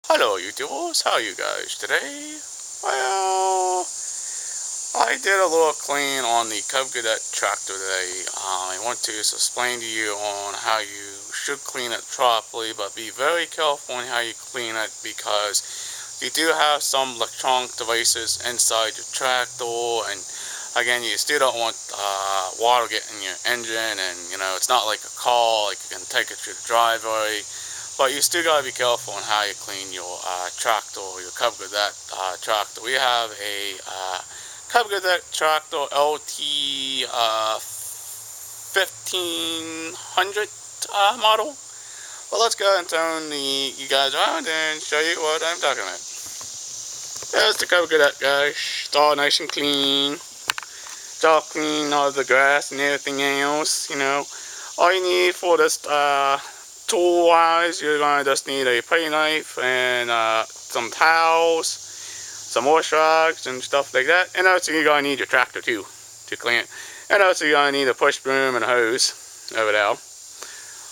Hello YouTubers, how are you guys today? Well, I did a little clean on the cadet tractor today. I want to just explain to you on how you should clean it properly, but be very careful on how you clean it because you do have some electronic devices inside your tractor, and again, you still don't want water getting your engine, and it's not like a car, like you can take it to the driveway. But you still gotta be careful on how you clean your tractor or your cadet tractor. We have a cadet tractor LT 1500 model. Well, let's go and turn you guys around and show you what I'm talking about. There's the cadet, guys. It's all nice and clean. It's all clean, all the grass and everything else. All you need for this tool wise, you're gonna just need a putty knife and some towels, some wash rags and stuff like that. And also you're gonna need your tractor too to clean it. And also you're gonna need a push broom and a hose over there.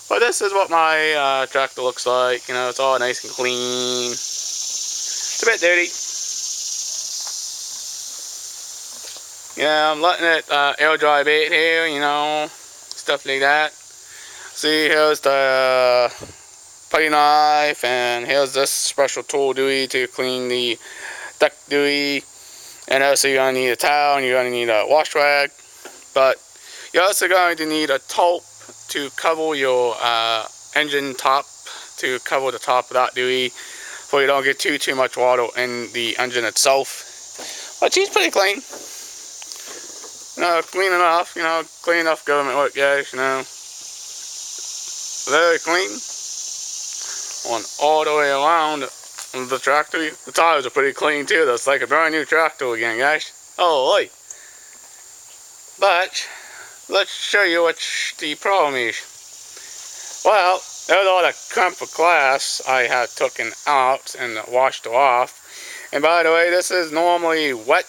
But this is what my tractor looks like. It's all nice and clean. It's a bit dirty. I'm letting it air dry a bit here, stuff like that. See, here's the putty knife, and here's this special tool dewey to clean the deck dewey. And also you're going to need a towel, and you're going to need a wash rag. But you're also going to need a top to cover your engine top, to cover the top of that dewey, so you don't get too much water in the engine itself. But she's pretty clean. Clean enough, clean enough government work, guys, Very clean on all the way around the tractor. The tires are pretty clean too. That's like a brand new tractor again, guys. Oh, boy. But let's show you what the problem is. Well, there's all the comfort glass I had taken out and washed off. And by the way, this is normally wet.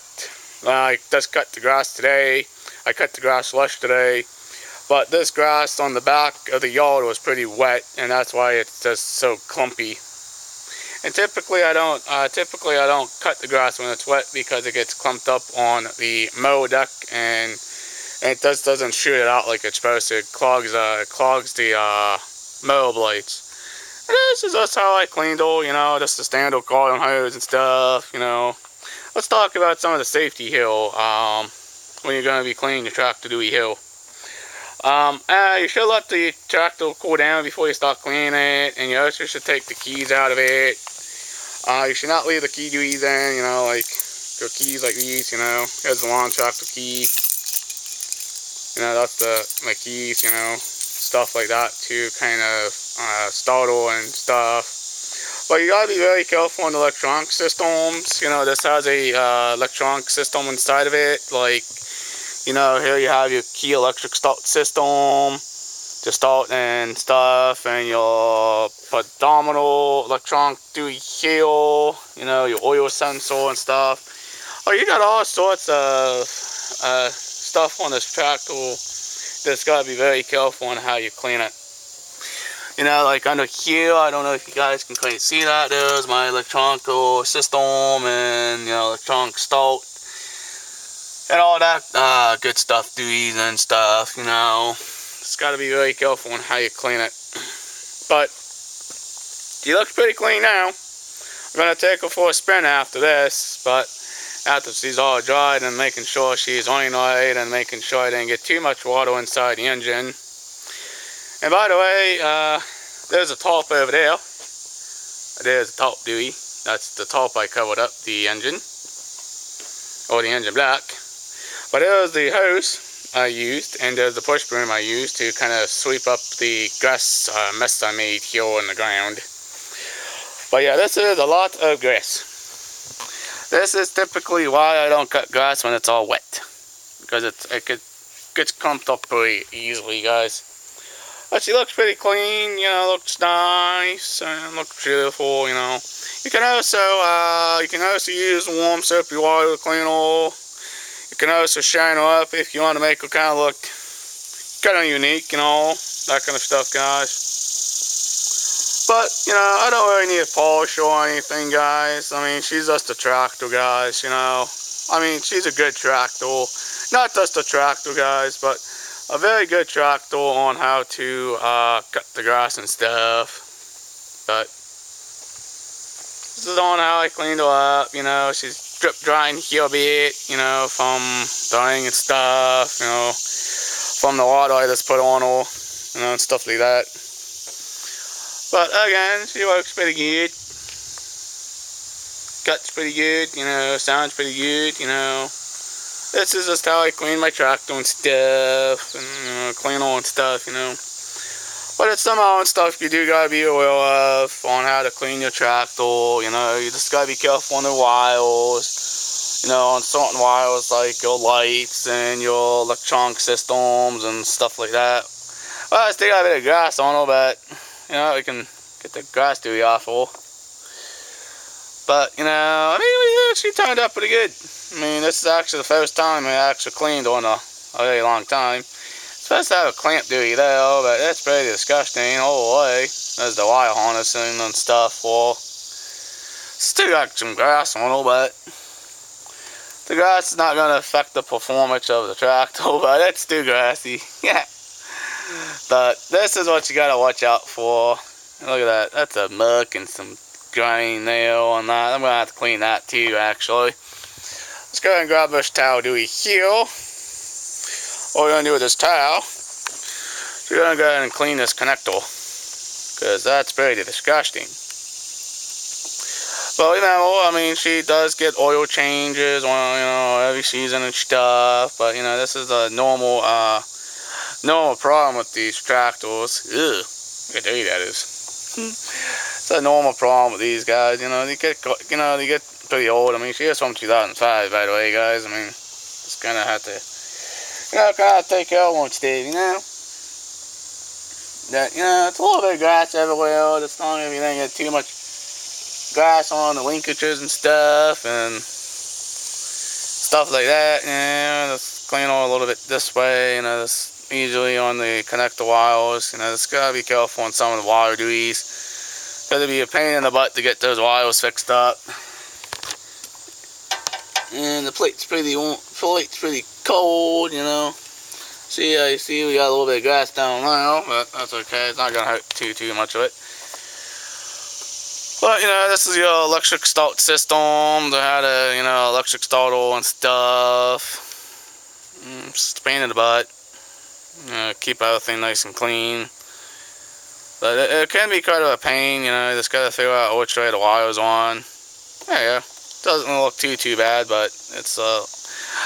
I just cut the grass today. I cut the grass yesterday. But this grass on the back of the yard was pretty wet, and that's why it's just so clumpy. And typically I don't cut the grass when it's wet because it gets clumped up on the mow deck, and it just doesn't shoot it out like it's supposed to. It clogs the mower blades. And this is just how I cleaned all, just the standard garden hose and stuff, Let's talk about some of the safety here when you're going to be cleaning your tractor dewey here. You should let the tractor cool down before you start cleaning it, and you also should take the keys out of it. You should not leave the key deweys in, like your keys like these, Here's the lawn tractor key. That's my keys, stuff like that to kind of startle and stuff. But you gotta be very careful on the electronic systems. This has a electronic system inside of it, like here you have your key electric start system to start and stuff, and your pedometer electronic dewey here, your oil sensor and stuff. Oh, you got all sorts of stuff on this tractor. Just gotta be very careful on how you clean it. Like under here, I don't know if you guys can quite see that. There's my electronic system and electronic start. And all that good stuff, deweys and stuff, Just got to be very careful on how you clean it. But she looks pretty clean now. I'm going to take her for a spin after this, but after she's all dried and making sure she's running right and making sure I didn't get too much water inside the engine. And by the way, there's a top over there. There's the top dewey. That's the top I covered up the engine, or the engine block. But there's the hose I used, and there's the push broom I used to kind of sweep up the grass mess I made here on the ground. But yeah, this is a lot of grass. This is typically why I don't cut grass when it's all wet, because it gets clumped up pretty easily, guys. But she looks pretty clean, looks nice and looks beautiful, You can also use warm soapy water to clean her. You can also shine her up if you want to make her kind of look kind of unique, that kind of stuff, guys. But, you know, I don't really need a polish or anything, guys. I mean, she's just a tractor, guys, you know. I mean, she's a good tractor. Not just a tractor, guys, but a very good tractor on how to cut the grass and stuff. But this is on how I cleaned her up, you know. She's drip drying here a bit, you know, from drying and stuff, you know, from the water I just put on her, you know, and stuff like that. But again, she works pretty good. Cuts pretty good, you know, sounds pretty good, you know. This is just how I clean my tractor and stuff, and, you know, clean on stuff, you know. But it's some own stuff you do gotta be aware of on how to clean your tractor, you know. You just gotta be careful on the wires, you know, on certain wires like your lights and your electronic systems and stuff like that. Well, I still got a bit of grass on her, but, you know, we can get the grass duty off her. But, you know, I mean, she turned out pretty good. I mean, this is actually the first time I actually cleaned on a very long time. It's supposed to have a clamp duty there, but that's pretty disgusting all the way. There's the wire harnessing and stuff for. Still got some grass on her, but the grass is not going to affect the performance of the tractor, but it's still grassy. Yeah. But this is what you got to watch out for. Look at that. That's a muck and some grain there on that. I'm going to have to clean that too, actually. Let's go ahead and grab this towel doobie here. What we're going to do with this towel, we're going to go ahead and clean this connector, because that's pretty disgusting. But remember, I mean, she does get oil changes on, you know, every season and stuff. But, you know, this is a normal problem with these tractors. Ugh, look how dirty that is. It's a normal problem with these guys, you know. They get pretty old. I mean, she is from 2005, by the way, guys. I mean, just gonna have to, you know, kind of take care of one, Steve, you know. That, you know, it's a little bit of grass everywhere. Just long as you don't get too much grass on the linkages and stuff like that. You know, just clean on a little bit this way, you know, just easily on the connector wires. You know, just gotta be careful on some of the wire duties. It'll be a pain in the butt to get those wires fixed up. And the plate's pretty cold, you know. See, you see we got a little bit of grass down now, but that's okay. It's not gonna hurt too much of it. But, you know, this is your electric start system. They had a, you know, electric starter and stuff. Just a pain in the butt. You know, keep everything nice and clean. But it can be kind of a pain, you know. You just gotta figure out which way the wire's on. Yeah. Doesn't look too bad, but it's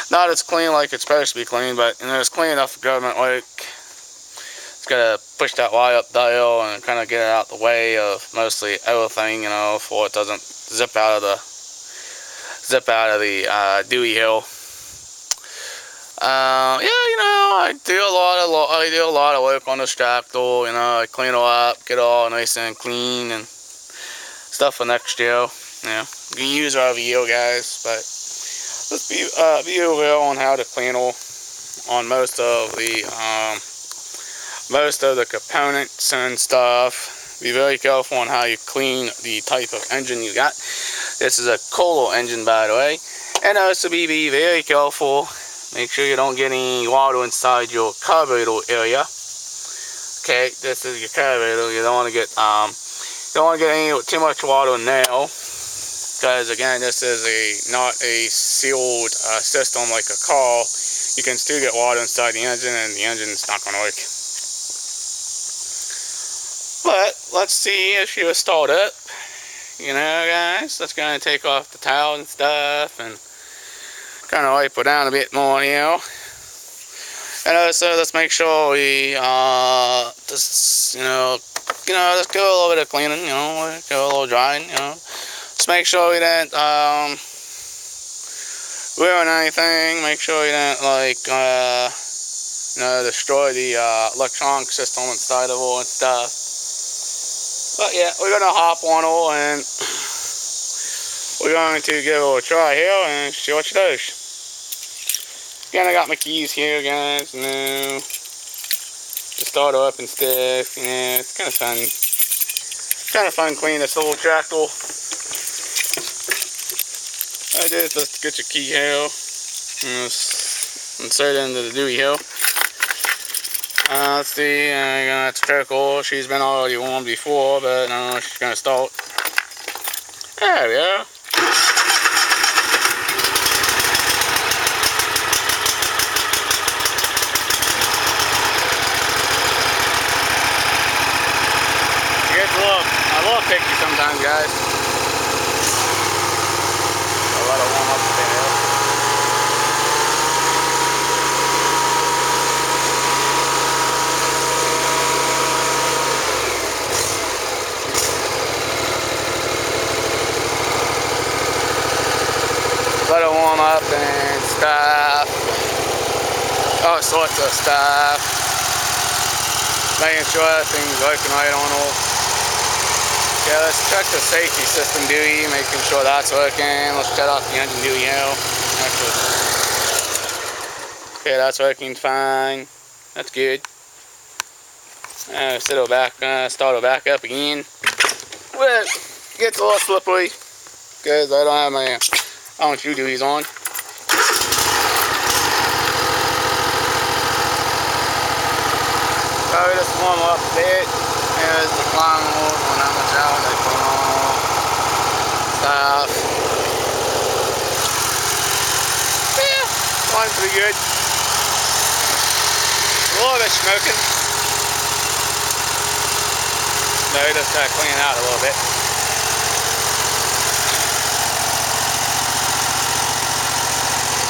not as clean like it's supposed to be clean. But, you know, it's clean enough for government work. Just gotta push that wire up dial and kind of get it out the way of mostly everything, you know, before it doesn't zip out of the Dewey Hill. Yeah, you know, I do a lot of work on this tractor. You know, I clean it up, get it all nice and clean and stuff for next year. You know, you can use her every year, guys, but let's be aware on how to clean her on most of the components and stuff. Be very careful on how you clean the type of engine you got. This is a Kohler engine, by the way, and also be very careful. Make sure you don't get any water inside your carburetor area. Okay, this is your carburetor. You don't want to get too much water in there, because again, this is not a sealed system like a car. You can still get water inside the engine, and the engine is not going to work. But let's see if she was start up. You know, guys, let's go and take off the towel and stuff and kind of wipe her down a bit more, you know. And also, let's make sure we just, you know, let's do a little bit of cleaning, you know, do a little drying, you know. Just make sure we didn't ruin anything. Make sure you didn't, like, you know, destroy the electronic system inside of her and stuff. But yeah, we're gonna hop on her and we're going to give her a try here and see what she does. Again, I got my keys here, guys. You know, to start her up and stuff. Yeah, it's kind of fun. kind of fun cleaning this little tractor. I did just to get your key here. Insert it into the dewey here. Let's see, I'm gonna have to check her. She's been already warmed before, but no, she's gonna start. There we go. It's a little picky sometimes, guys. I'll let it warm up a bit here. Let it warm up and stuff. All sorts of stuff. Making sure everything's working right on all. Okay, let's check the safety system dewey, making sure that's working. Let's shut off the engine dewey now. Okay, that's working fine. That's good. Start it back up again. Well, it gets a little slippery because I don't have my shoe deweys on. Probably just warm up a bit. There's the climb mode when I'm out, I put on stuff. Yeah, flying pretty good. A little bit smoking. No, just clean it out a little bit.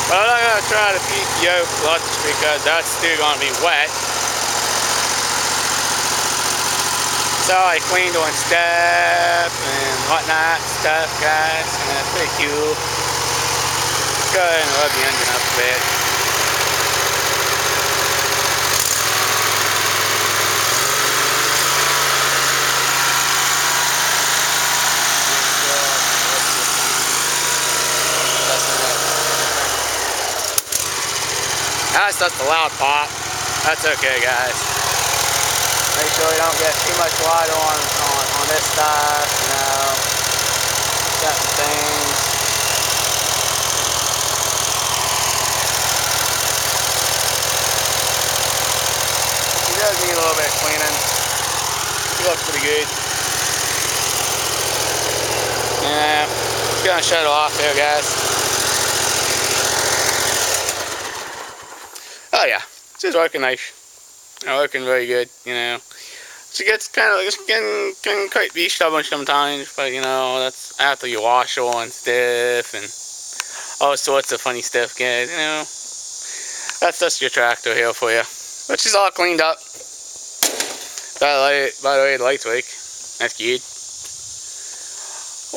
But I'm not going to try to beat the yoke much because that's still going to be wet. So I cleaned on stuff and whatnot stuff, guys, and that's pretty cool. Let's go ahead and rub the engine up a bit. That's just the loud pop. That's okay, guys. Make sure you don't get too much water on this stuff, you know. Certain things. He does need a little bit of cleaning. He looks pretty good. Yeah, just gonna shut it off there, guys. Oh yeah, she's working nice. Working very good, you know. She gets can quite be stubborn sometimes, but you know, that's after you wash her and stuff and all sorts of funny stuff, guys, you know. That's just your tractor here for you. But she's all cleaned up. By the way, the lights work. That's good.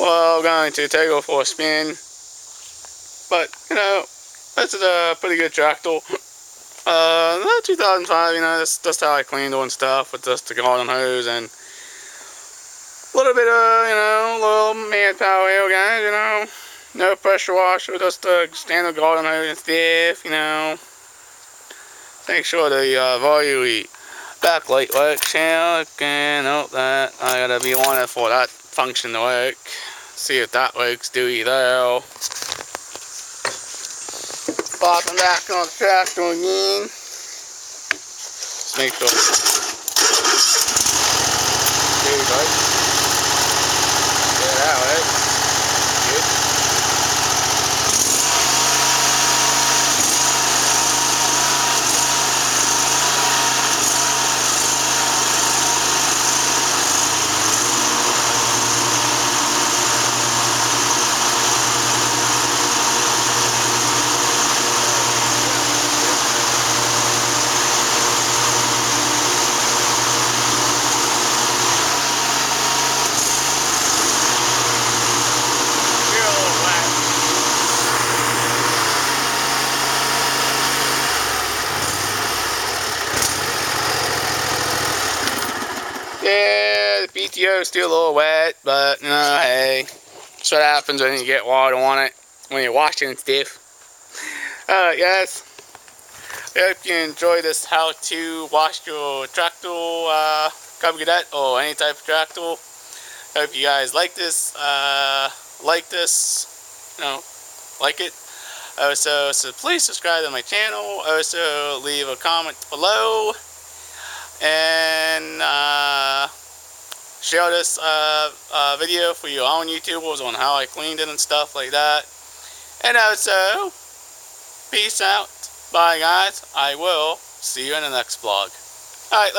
Well, I'm going to take her for a spin. But, you know, this is a pretty good tractor. 2005, you know, that's how I cleaned on stuff with just the garden hose and a little bit of, you know, little manpower here, guys, you know. No pressure washer, just a standard garden hose and stuff, you know. Make sure the volume backlight works here. And hope that I gotta be on it for that function to work. See if that works, do either. Popping back on the tractor again. Just make sure. There we go. Get that way. Good. Yeah, the PTO is still a little wet, but you know, hey, that's what happens when you get water on it, when you're washing and stuff. Alright guys, I hope you enjoy this how to wash your tractor, cadet or any type of tractor. Hope you guys like this, like it. Also, so please subscribe to my channel. Also, leave a comment below. And share this video for your own YouTubers on how I cleaned it and stuff like that. And also, peace out. Bye guys. I will see you in the next vlog. Alright.